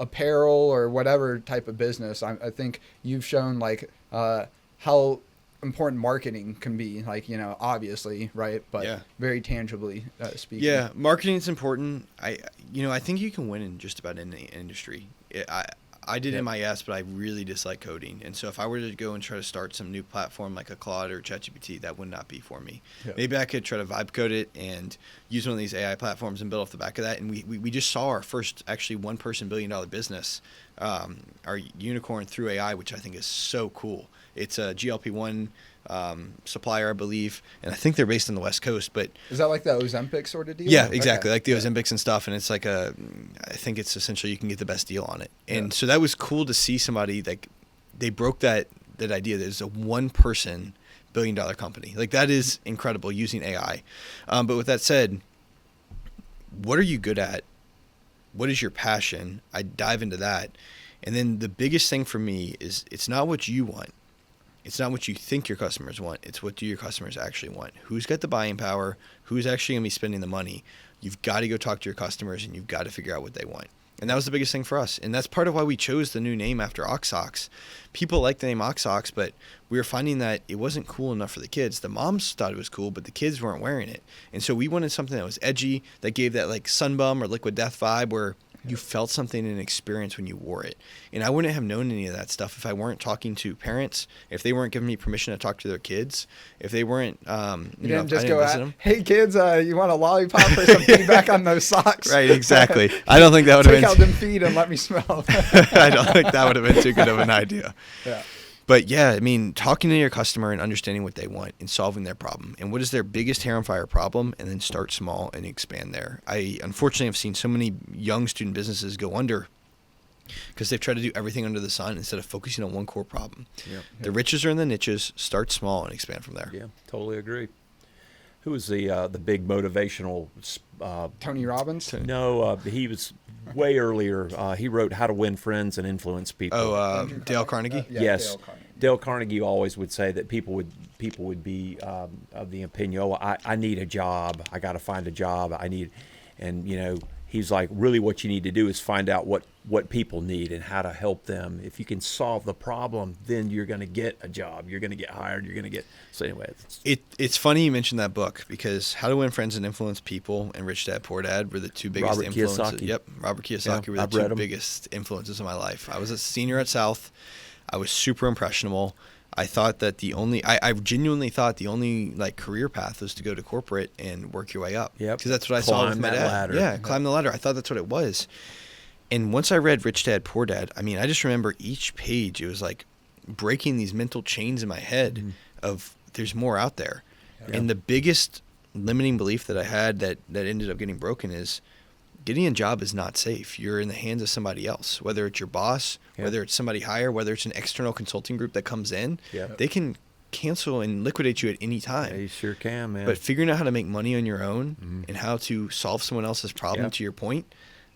apparel or whatever type of business. I think you've shown like how important marketing can be, like, obviously, right? But Yeah. very tangibly speaking. Yeah, marketing is important. I think you can win in just about any industry. I did Yep. MIS, but I really dislike coding. And so if I were to go and try to start some new platform like a Claude or ChatGPT, that would not be for me. Yep. Maybe I could try to vibe code it and use one of these AI platforms and build off the back of that. And we just saw our first actually one-person billion-dollar business, our unicorn through AI, which I think is so cool. It's a GLP-1 supplier, I believe, and I think they're based on the West Coast. But Is that like the Ozempic sort of deal? yeah, exactly, Okay. like the Ozempics and stuff. And it's like I think it's essentially you can get the best deal on it. And so that was cool to see somebody like they broke that idea that it's a one-person billion-dollar company. Like that is incredible using AI. But with that said, what are you good at? What is your passion? I dive into that. And then the biggest thing for me is it's not what you want. It's not what you think your customers want. It's what do your customers actually want. Who's got the buying power? Who's actually going to be spending the money? You've got to go talk to your customers and you've got to figure out what they want. And that was the biggest thing for us. And that's part of why we chose the new name after Oxox. People like the name Oxox, but we were finding that it wasn't cool enough for the kids. The moms thought it was cool, but the kids weren't wearing it. And so we wanted something that was edgy, that gave that like Sunbum or Liquid Death vibe where you felt something in an experience when you wore it. And I wouldn't have known any of that stuff if I weren't talking to parents, if they weren't giving me permission to talk to their kids, if they weren't, You didn't just I go visit out, them. hey kids, you want a lollipop or some feedback on those socks? Right, exactly. I don't think that would have Take been out them feet and let me smell. I don't think that would have been too good of an idea. Yeah. But yeah, I mean, talking to your customer and understanding what they want and solving their problem and what is their biggest hair on fire problem, and then start small and expand there. I unfortunately have seen so many young student businesses go under because they've tried to do everything under the sun instead of focusing on one core problem. Yep. The riches are in the niches. Start small and expand from there. Yeah, totally agree. Who was the big motivational? Tony Robbins? No, he was way earlier. He wrote How to Win Friends and Influence People. Oh, Dale Carnegie? Yeah, Yes, Dale Carnegie. Dale Carnegie always would say that people would be of the opinion, oh, I need a job. I got to find a job. And he's like, really what you need to do is find out what people need and how to help them. If you can solve the problem, then you're going to get a job. You're going to get hired. You're going to get. So anyway, It's funny you mentioned that book because How to Win Friends and Influence People and Rich Dad Poor Dad were the two biggest Robert influences. Kiyosaki. Yep, Robert Kiyosaki Yeah, were the I've read two 'em. biggest influences in my life. I was a senior at South. I was super impressionable. I thought that I genuinely thought the only like career path was to go to corporate and work your way up. Yep. Because that's what I saw with Climb my that dad. ladder. Yeah, climb the ladder. I thought that's what it was. And once I read Rich Dad Poor Dad, I mean, I just remember each page. It was like breaking these mental chains in my head of there's more out there. Yeah. And the biggest limiting belief that I had that ended up getting broken is getting a job is not safe. You're in the hands of somebody else, whether it's your boss, Yeah. whether it's somebody higher, whether it's an external consulting group that comes in. Yeah. They can cancel and liquidate you at any time. they sure can, man. But figuring out how to make money on your own and how to solve someone else's problem, Yeah. to your point,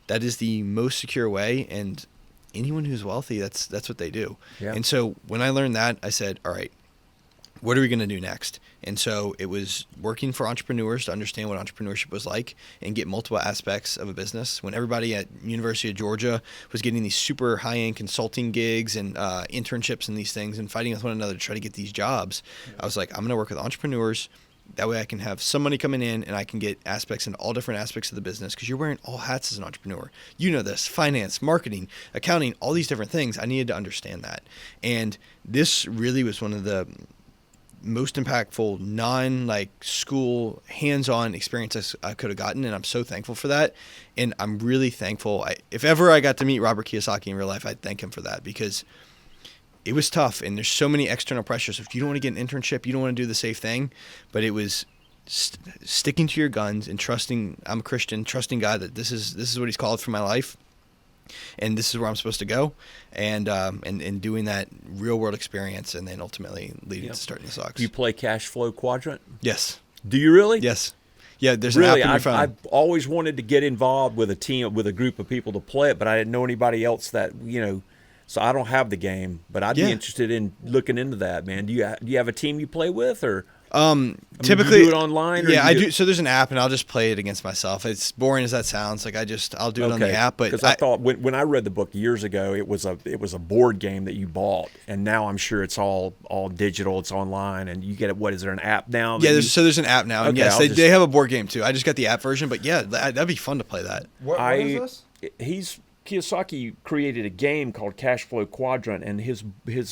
that is the most secure way. And anyone who's wealthy, that's what they do. Yeah. And so when I learned that, I said, all right, what are we going to do next? And so it was working for entrepreneurs to understand what entrepreneurship was like and get multiple aspects of a business. When everybody at University of Georgia was getting these super high-end consulting gigs and internships and these things and fighting with one another to try to get these jobs, I was like, I'm going to work with entrepreneurs. That way I can have some money coming in and I can get aspects in all different aspects of the business because you're wearing all hats as an entrepreneur. You know this, finance, marketing, accounting, all these different things. I needed to understand that. And this really was one of the most impactful school hands-on experiences I could have gotten, and I'm so thankful for that. And I'm really thankful. If ever I got to meet Robert Kiyosaki in real life, I'd thank him for that because it was tough, and there's so many external pressures. If you don't want to get an internship, you don't want to do the safe thing, but it was sticking to your guns and trusting. I'm a Christian, trusting God that this is what He's called for my life. And this is where I'm supposed to go, and doing that real world experience, and then ultimately leading to starting the Sox. Do you play Cash Flow Quadrant? Yes. Do you really? Yes. Yeah. There's Really, an app on your phone. I've always wanted to get involved with a team, with a group of people to play it, but I didn't know anybody else that So I don't have the game, but I'd be interested in looking into that, man. Do you have a team you play with, or? Typically, do you do it online? Or yeah, I do. So there's an app, and I'll just play it against myself. It's boring as that sounds. Like I'll do it on the app. But because I thought when I read the book years ago, it was a board game that you bought, and now I'm sure it's all digital. It's online, and you get it. What is there an app now? Yeah, there's an app now, and Okay, yes, they have a board game too. I just got the app version, but yeah, that'd be fun to play that. What is this? Kiyosaki created a game called Cash Flow Quadrant, and his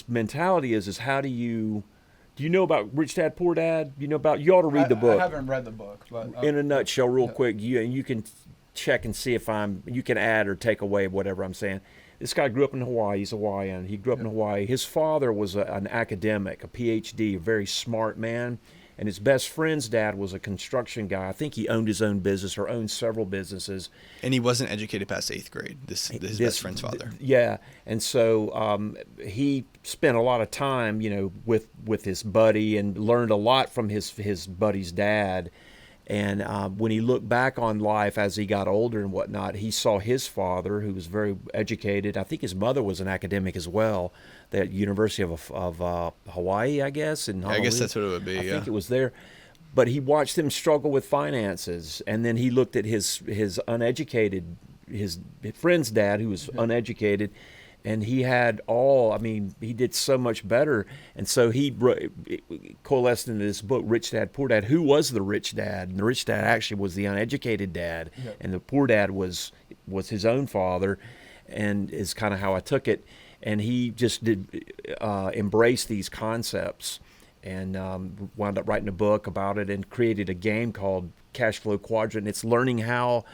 mentality is how do you know about Rich Dad Poor Dad? You ought to read the book. I haven't read the book, but in a nutshell, real quick, you can check and see if you can add or take away whatever I'm saying. This guy grew up in Hawaii. He's Hawaiian. He grew up in Hawaii. His father was an academic, a PhD, a very smart man. And his best friend's dad was a construction guy. I think he owned his own business or owned several businesses. And he wasn't educated past 8th grade. His best friend's father. Yeah, and so he spent a lot of time, with his buddy and learned a lot from his buddy's dad. And when he looked back on life as he got older and whatnot, he saw his father, who was very educated. I think his mother was an academic as well, at University of Hawaii, I guess. I guess that's what it would be. I think it was there. But he watched him struggle with finances, and then he looked at his friend's dad, who was uneducated, and he had he did so much better. And so he coalesced into this book, Rich Dad, Poor Dad. Who was the rich dad? And the rich dad actually was the uneducated dad, and the poor dad was his own father, and is kind of how I took it. And he just embrace these concepts, and wound up writing a book about it and created a game called Cash Flow Quadrant. It's learning how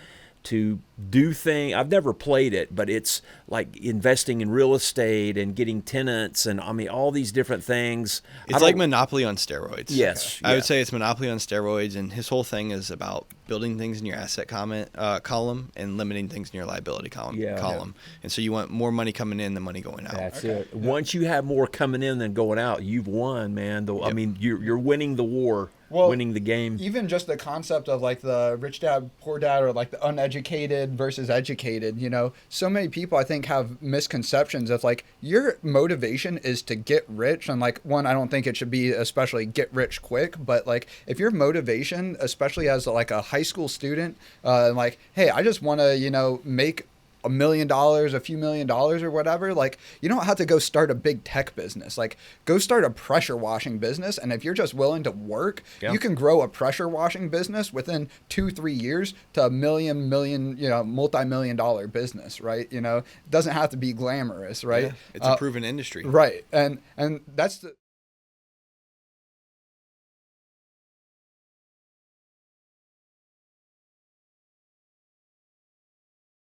to do things. I've never played it, but it's like investing in real estate and getting tenants and all these different things. It's like Monopoly on steroids. Yes. I would say it's Monopoly on steroids, and his whole thing is about building things in your asset column and limiting things in your liability column. And so you want more money coming in than money going out. That's it. Once you have more coming in than going out, you've won, man. I mean, you're winning the war. Winning the game. Even just the concept of like the rich dad, poor dad, or like the uneducated versus educated, so many people I think have misconceptions of like your motivation is to get rich. And like, one, I don't think it should be especially get rich quick, but like if your motivation, especially as like a high school student, like, hey, I just want to, make $1 million, a few $1 million or whatever, like you don't have to go start a big tech business. Like go start a pressure washing business, and if you're just willing to work, you can grow a pressure washing business within 2-3 years to a million, multi-million dollar business, right? It doesn't have to be glamorous, right? It's a proven industry, right? And that's the